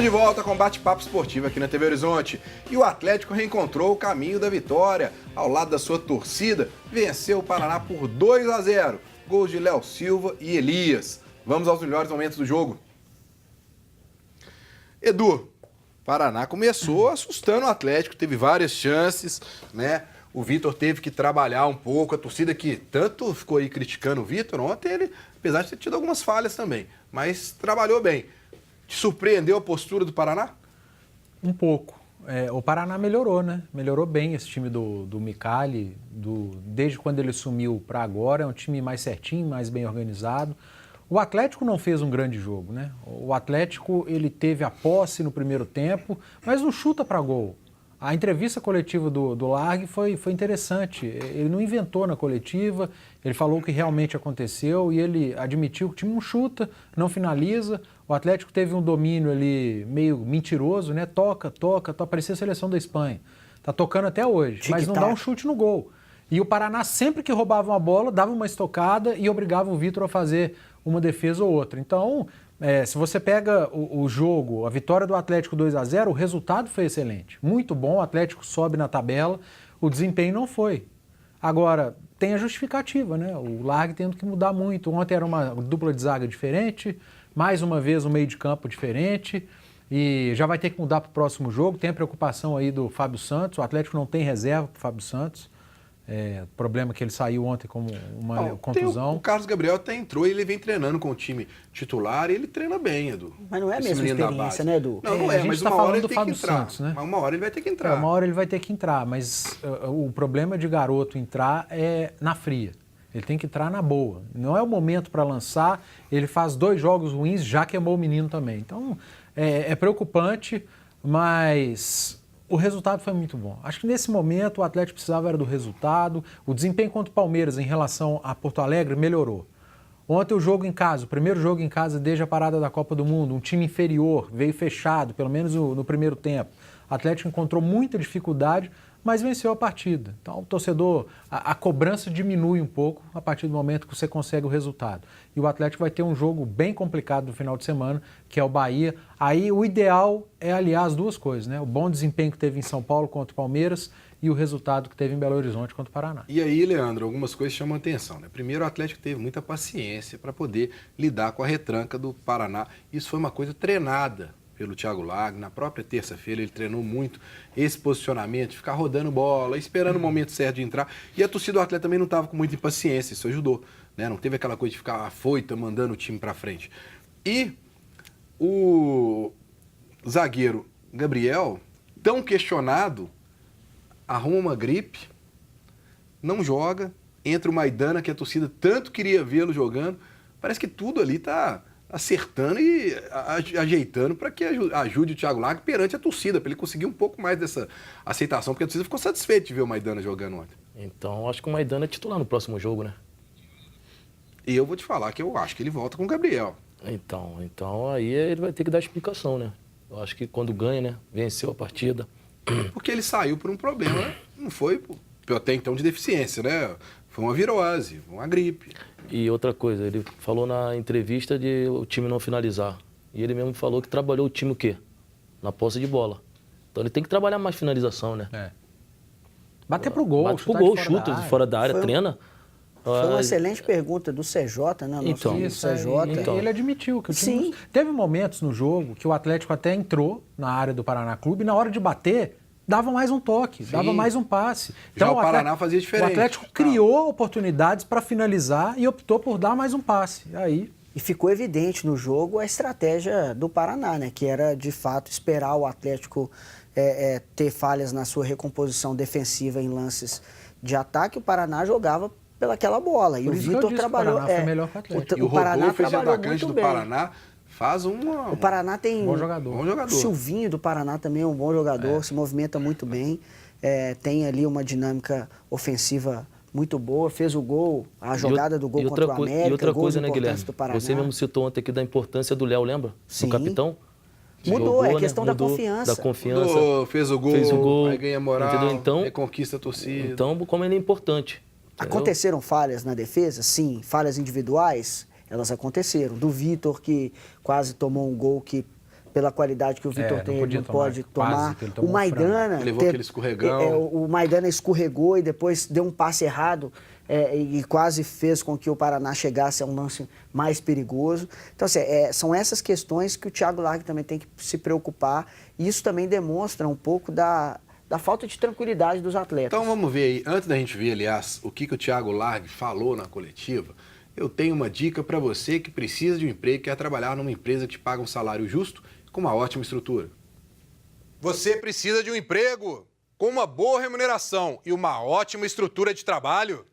Estamos de volta com Bate-Papo Esportivo aqui na TV Horizonte. E o Atlético reencontrou o caminho da vitória. Ao lado da sua torcida, venceu o Paraná por 2-0. Gols de Léo Silva e Elias. Vamos aos melhores momentos do jogo. Edu, Paraná começou assustando o Atlético, teve várias chances, né? O Vitor teve que trabalhar um pouco, a torcida que tanto ficou aí criticando o Vitor, ontem ele, apesar de ter tido algumas falhas também, mas trabalhou bem. Te surpreendeu a postura do Paraná? Um pouco. O Paraná melhorou, né? Melhorou bem esse time do Micali, desde quando ele sumiu para agora, é um time mais certinho, mais bem organizado. O Atlético não fez um grande jogo, né? O Atlético, ele teve a posse no primeiro tempo, mas não chuta para gol. A entrevista coletiva do Largue foi interessante. Ele não inventou na coletiva, ele falou o que realmente aconteceu e ele admitiu que o time não chuta, não finaliza. O Atlético teve um domínio ali meio mentiroso, né? Toca, parecia a seleção da Espanha. Tá tocando até hoje, mas não dá um chute no gol. E o Paraná, sempre que roubava uma bola, dava uma estocada e obrigava o Vitor a fazer uma defesa ou outra. Então, se você pega o jogo, a vitória do Atlético 2-0, o resultado foi excelente. Muito bom, o Atlético sobe na tabela, o desempenho não foi. Agora, tem a justificativa, né? O Largue tendo que mudar muito. Ontem era uma dupla de zaga diferente, mais uma vez um meio de campo diferente, e já vai ter que mudar para o próximo jogo. Tem a preocupação aí do Fábio Santos, o Atlético não tem reserva para o Fábio Santos. Problema que ele saiu ontem com uma contusão. O Carlos Gabriel até entrou e ele vem treinando com o time titular e ele treina bem, Edu. Mas não é a mesma experiência, né, Edu? Não é, mas uma hora ele tem que entrar. Santos, né? Uma hora ele vai ter que entrar. Uma hora ele vai ter que entrar, mas o problema de garoto entrar é na fria. Ele tem que entrar na boa. Não é o momento para lançar, ele faz 2 jogos ruins, já queimou o menino também. Então, é preocupante, mas o resultado foi muito bom. Acho que nesse momento o Atlético precisava era do resultado. O desempenho contra o Palmeiras em relação a Porto Alegre melhorou. Ontem o jogo em casa, o primeiro jogo em casa desde a parada da Copa do Mundo, um time inferior, veio fechado, pelo menos no primeiro tempo. O Atlético encontrou muita dificuldade, mas venceu a partida. Então o torcedor, a cobrança diminui um pouco a partir do momento que você consegue o resultado. E o Atlético vai ter um jogo bem complicado no final de semana, que é o Bahia. Aí o ideal é aliar as duas coisas, né? O bom desempenho que teve em São Paulo contra o Palmeiras e o resultado que teve em Belo Horizonte contra o Paraná. E aí, Leandro, algumas coisas chamam a atenção, né? Primeiro, o Atlético teve muita paciência para poder lidar com a retranca do Paraná. Isso foi uma coisa treinada pelo Thiago Largue. Na própria terça-feira ele treinou muito esse posicionamento, de ficar rodando bola, esperando o momento certo de entrar. E a torcida do Atlético também não estava com muita impaciência, isso ajudou, né? Não teve aquela coisa de ficar afoita, mandando o time para frente. E o zagueiro Gabriel, tão questionado, arruma uma gripe, não joga, entra o Maidana, que a torcida tanto queria vê-lo jogando. Parece que tudo ali está acertando e ajeitando para que ajude o Thiago Largue perante a torcida, para ele conseguir um pouco mais dessa aceitação, porque a torcida ficou satisfeita de ver o Maidana jogando ontem. Então, acho que o Maidana é titular no próximo jogo, né? E eu vou te falar que eu acho que ele volta com o Gabriel. Então aí ele vai ter que dar explicação, né? Eu acho que quando ganha, né? Venceu a partida. Porque ele saiu por um problema, não foi até então de deficiência, né? Foi uma virose, uma gripe. E outra coisa, ele falou na entrevista de o time não finalizar. E ele mesmo falou que trabalhou o time o quê? Na posse de bola. Então ele tem que trabalhar mais finalização, né? Bater pro gol, bate pro gol, chuta de fora da área, treina. Foi uma excelente pergunta do CJ, né? Então, CJ. Ele admitiu que o time... Teve momentos no jogo que o Atlético até entrou na área do Paraná Clube e na hora de bater, dava mais um toque, dava mais um passe. Então, já o Paraná fazia diferente. O Atlético criou oportunidades para finalizar e optou por dar mais um passe. E ficou evidente no jogo a estratégia do Paraná, né? Que era, de fato, esperar o Atlético ter falhas na sua recomposição defensiva em lances de ataque. O Paraná jogava pelaquela bola. E o Vitor trabalhou... O Paraná foi melhor que o Atlético. E o Paraná trabalhou muito bem. Paraná faz O Paraná tem bom jogador. O Silvinho do Paraná também é um bom jogador, se movimenta muito bem, tem ali uma dinâmica ofensiva muito boa, fez o gol, a jogada do gol contra o América, e outra coisa, né, Guilherme? Do Paraná. Você mesmo citou ontem aqui da importância do Léo, lembra? Sim. Do capitão. Mudou, é questão da confiança. Da confiança. Fez o gol, aí ganha moral, entendeu? Então, reconquista a torcida. Então, como ele é importante. Entendeu? Aconteceram falhas na defesa? Sim. Falhas individuais? Elas aconteceram. Do Vitor, que quase tomou um gol que pela qualidade que o Vitor tem, ele não pode tomar. O Maidana... Levou aquele escorregão. O Maidana escorregou e depois deu um passe errado e quase fez com que o Paraná chegasse a um lance mais perigoso. Então, assim, são essas questões que o Thiago Largue também tem que se preocupar. E isso também demonstra um pouco da falta de tranquilidade dos atletas. Então vamos ver aí, antes da gente ver, aliás, o que o Thiago Largue falou na coletiva, eu tenho uma dica para você que precisa de um emprego, quer trabalhar numa empresa que te paga um salário justo com uma ótima estrutura. Você precisa de um emprego com uma boa remuneração e uma ótima estrutura de trabalho?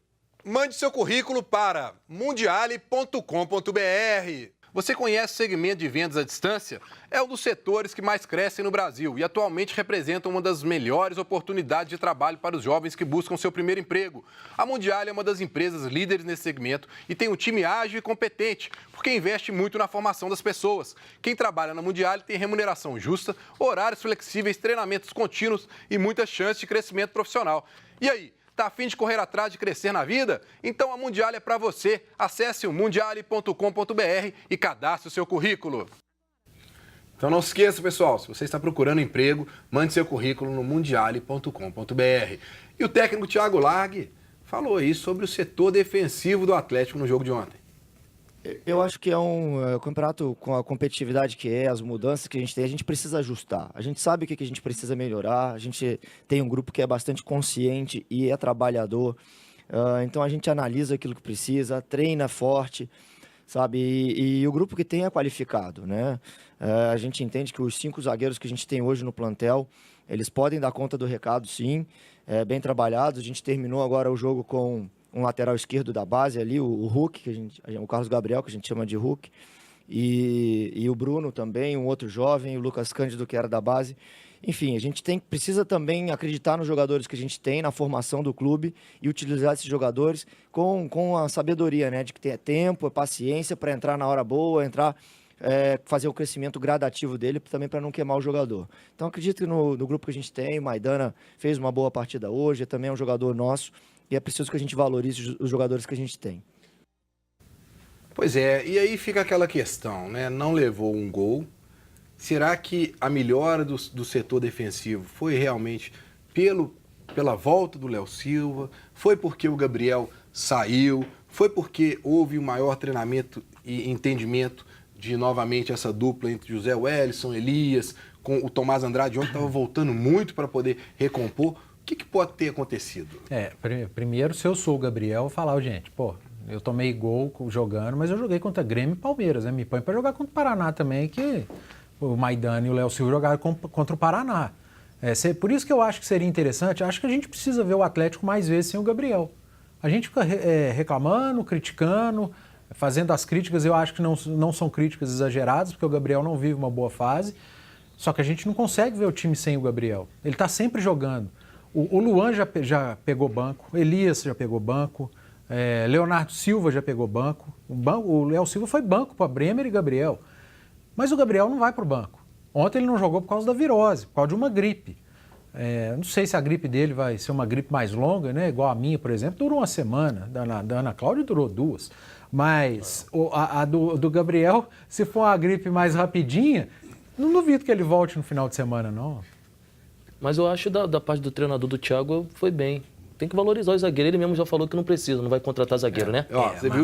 Mande seu currículo para mundiale.com.br. Você conhece o segmento de vendas à distância? É um dos setores que mais crescem no Brasil e atualmente representa uma das melhores oportunidades de trabalho para os jovens que buscam seu primeiro emprego. A Mundiale é uma das empresas líderes nesse segmento e tem um time ágil e competente, porque investe muito na formação das pessoas. Quem trabalha na Mundiale tem remuneração justa, horários flexíveis, treinamentos contínuos e muitas chances de crescimento profissional. E aí? Tá a fim de correr atrás de crescer na vida? Então a Mundiale é para você. Acesse o mundiale.com.br e cadastre o seu currículo. Então não se esqueça, pessoal, se você está procurando emprego, mande seu currículo no mundiale.com.br. E o técnico Thiago Largue falou aí sobre o setor defensivo do Atlético no jogo de ontem. Eu acho que é um campeonato com a competitividade que as mudanças que a gente tem, a gente precisa ajustar. A gente sabe o que a gente precisa melhorar, a gente tem um grupo que é bastante consciente e é trabalhador. Então a gente analisa aquilo que precisa, treina forte, sabe? E o grupo que tem é qualificado, né? A gente entende que os 5 zagueiros que a gente tem hoje no plantel, eles podem dar conta do recado, sim, bem trabalhados. A gente terminou agora o jogo com um lateral esquerdo da base ali, o Hulk, o Carlos Gabriel, que a gente chama de Hulk, e o Bruno também, um outro jovem, o Lucas Cândido, que era da base. Enfim, a gente precisa também acreditar nos jogadores que a gente tem, na formação do clube, e utilizar esses jogadores com a sabedoria, né, de que ter tempo, paciência para entrar na hora boa, fazer o crescimento gradativo dele, também para não queimar o jogador. Então acredito que no grupo que a gente tem, o Maidana fez uma boa partida hoje, também é um jogador nosso, e é preciso que a gente valorize os jogadores que a gente tem. Pois é, e aí fica aquela questão, né? Não levou um gol. Será que a melhora do setor defensivo foi realmente pela volta do Léo Silva? Foi porque o Gabriel saiu? Foi porque houve um maior treinamento e entendimento de novamente essa dupla entre José Wellison, Elias, com o Tomás Andrade, ontem estava voltando muito para poder recompor? O que pode ter acontecido? Primeiro, se eu sou o Gabriel, eu falar, gente, eu tomei gol jogando, mas eu joguei contra Grêmio e Palmeiras, né? Me põe para jogar contra o Paraná também, que o Maidana e o Léo Silva jogaram contra o Paraná. Por isso que eu acho que seria interessante, acho que a gente precisa ver o Atlético mais vezes sem o Gabriel. A gente fica reclamando, criticando, fazendo as críticas, eu acho que não são críticas exageradas, porque o Gabriel não vive uma boa fase, só que a gente não consegue ver o time sem o Gabriel. Ele está sempre jogando. O Luan já pegou banco, Elias já pegou banco, Leonardo Silva já pegou banco. O Léo Silva foi banco para Bremer e Gabriel. Mas o Gabriel não vai para o banco. Ontem ele não jogou por causa da virose, por causa de uma gripe. Não sei se a gripe dele vai ser uma gripe mais longa, né? Igual a minha, por exemplo, durou uma semana. Da Ana Cláudia durou 2. Mas a do Gabriel, se for uma gripe mais rapidinha, não duvido que ele volte no final de semana, não. Mas eu acho da parte do treinador do Thiago foi bem. Tem que valorizar o zagueiro. Ele mesmo já falou que não precisa, não vai contratar zagueiro, né?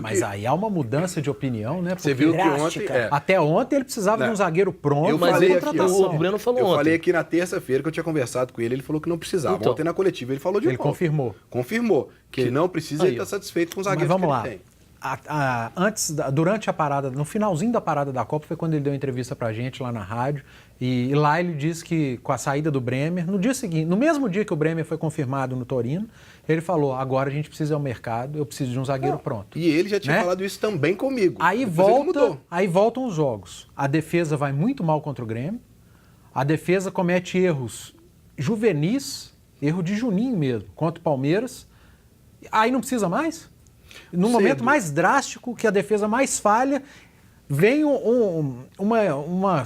Mas aí há uma mudança de opinião, né? Você viu que ontem... Até ontem ele precisava de um zagueiro pronto. Mas o Breno falou ontem. Eu falei aqui na terça-feira que eu tinha conversado com ele, ele falou que não precisava. Então, ontem na coletiva ele falou de Ele confirmou. Confirmou que ele não precisa e está satisfeito com os zagueiros que ele tem. Durante a parada, no finalzinho da parada da Copa, foi quando ele deu entrevista pra gente lá na rádio, e lá ele disse que com a saída do Bremer, no dia seguinte, no mesmo dia que o Bremer foi confirmado no Torino, ele falou, agora a gente precisa ir ao mercado, eu preciso de um zagueiro pronto. E ele já tinha falado isso também comigo. Aí voltam os jogos. A defesa vai muito mal contra o Grêmio, a defesa comete erros juvenis, erro de Juninho mesmo, contra o Palmeiras, aí não precisa mais? No momento mais drástico, que a defesa mais falha, vem uma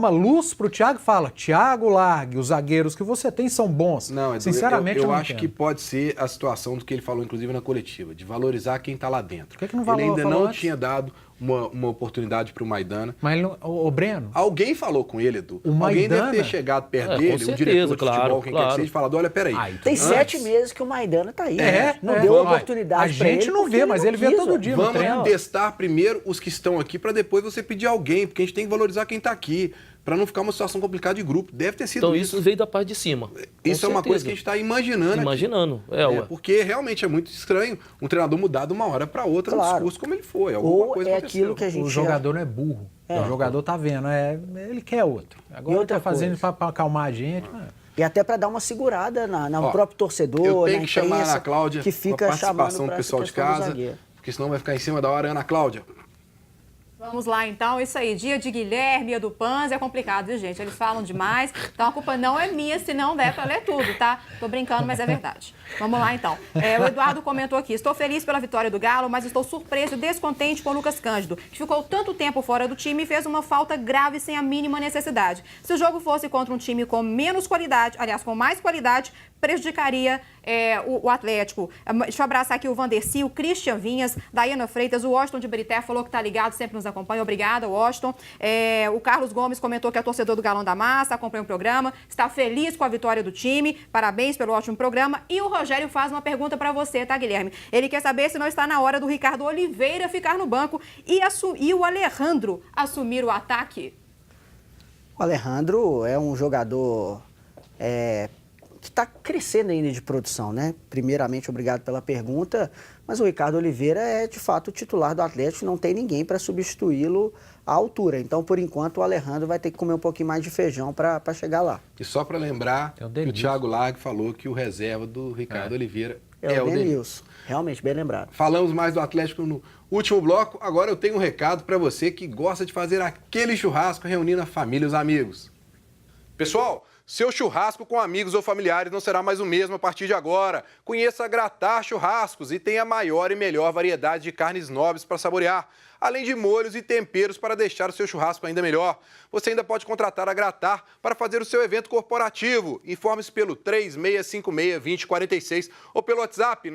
luz para o Thiago e fala, Thiago Largue, os zagueiros que você tem são bons. Não, sinceramente, eu acho que pode ser a situação do que ele falou, inclusive, na coletiva, de valorizar quem está lá dentro. Por que não ele ainda não tinha dado uma oportunidade para o Maidana. Mas ele não, o Breno, Alguém falou com ele, Edu. O Alguém Maidana? deve ter chegado perto É, dele, com o certeza, diretor de claro, futebol, quem quer que claro. seja, e falado, olha, peraí. Tem Antes- 7 meses que o Maidana tá aí, né? Não é. deu Vamos- oportunidade a pra gente ele não porque vê, mas não ele vê quis, todo ó. dia no Vamos treino. testar primeiro os que estão aqui para depois você pedir alguém, porque a gente tem que valorizar quem está aqui, para não ficar uma situação complicada de grupo. Deve ter sido Então isso. isso veio da parte de cima. Com Isso é uma coisa certeza. que a gente está imaginando aqui. Imaginando, Porque realmente é muito estranho um treinador mudar de uma hora para outra no Claro. discurso como ele foi. Alguma Ou coisa é aconteceu. aquilo que a gente O jogador não é burro. O jogador tá vendo, ele quer outro. Agora ele outra tá fazendo coisa. para acalmar a gente. E até para dar uma segurada no Ó, próprio torcedor, Eu tenho na que chamar a imprensa, Ana Cláudia que com a fica participação chamando do pra pessoal essa de questão do casa, zagueiro. porque senão vai ficar em cima da hora. Ana Cláudia. Vamos lá, então. Isso aí, dia de Guilherme, Edu Panz, é complicado, viu, gente? Eles falam demais, então a culpa não é minha se não der para ler tudo, tá? Tô brincando, mas é verdade. Vamos lá, então. O Eduardo comentou aqui, estou feliz pela vitória do Galo, mas estou surpreso e descontente com o Lucas Cândido, que ficou tanto tempo fora do time e fez uma falta grave sem a mínima necessidade. Se o jogo fosse contra um time com menos qualidade, aliás, com mais qualidade, prejudicaria o Atlético. Deixa eu abraçar aqui o Vandercy, o Christian Vinhas, Daiana Freitas, o Washington de Brité falou que tá ligado, sempre nos acompanha. Obrigada, Washington. O Carlos Gomes comentou que é torcedor do Galão da Massa, acompanha o programa, está feliz com a vitória do time, parabéns pelo ótimo programa. E o Rogério faz uma pergunta para você, tá, Guilherme? Ele quer saber se não está na hora do Ricardo Oliveira ficar no banco e o Alejandro assumir o ataque. O Alejandro é um jogador que está crescendo ainda de produção, né? Primeiramente, obrigado pela pergunta, mas o Ricardo Oliveira é, de fato, o titular do Atlético, não tem ninguém para substituí-lo à altura. Então, por enquanto, o Alejandro vai ter que comer um pouquinho mais de feijão para chegar lá. E só para lembrar, É o que o Denilson. Thiago Lag falou que o reserva do Ricardo Oliveira é o Denilson. Denilson. Realmente, bem lembrado. Falamos mais do Atlético no último bloco. Agora eu tenho um recado para você que gosta de fazer aquele churrasco reunindo a família e os amigos. Pessoal, seu churrasco com amigos ou familiares não será mais o mesmo a partir de agora. Conheça a Gratar Churrascos e tenha a maior e melhor variedade de carnes nobres para saborear, além de molhos e temperos para deixar o seu churrasco ainda melhor. Você ainda pode contratar a Gratar para fazer o seu evento corporativo. Informe-se pelo 3656-2046 ou pelo WhatsApp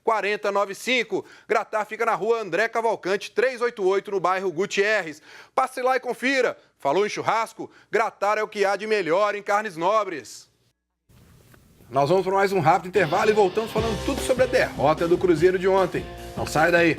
97557-4095. Gratar fica na rua André Cavalcante, 388, no bairro Gutierrez. Passe lá e confira. Falou em churrasco? Gratar é o que há de melhor em carnes nobres. Nós vamos para mais um rápido intervalo e voltamos falando tudo sobre a derrota do Cruzeiro de ontem. Não sai daí,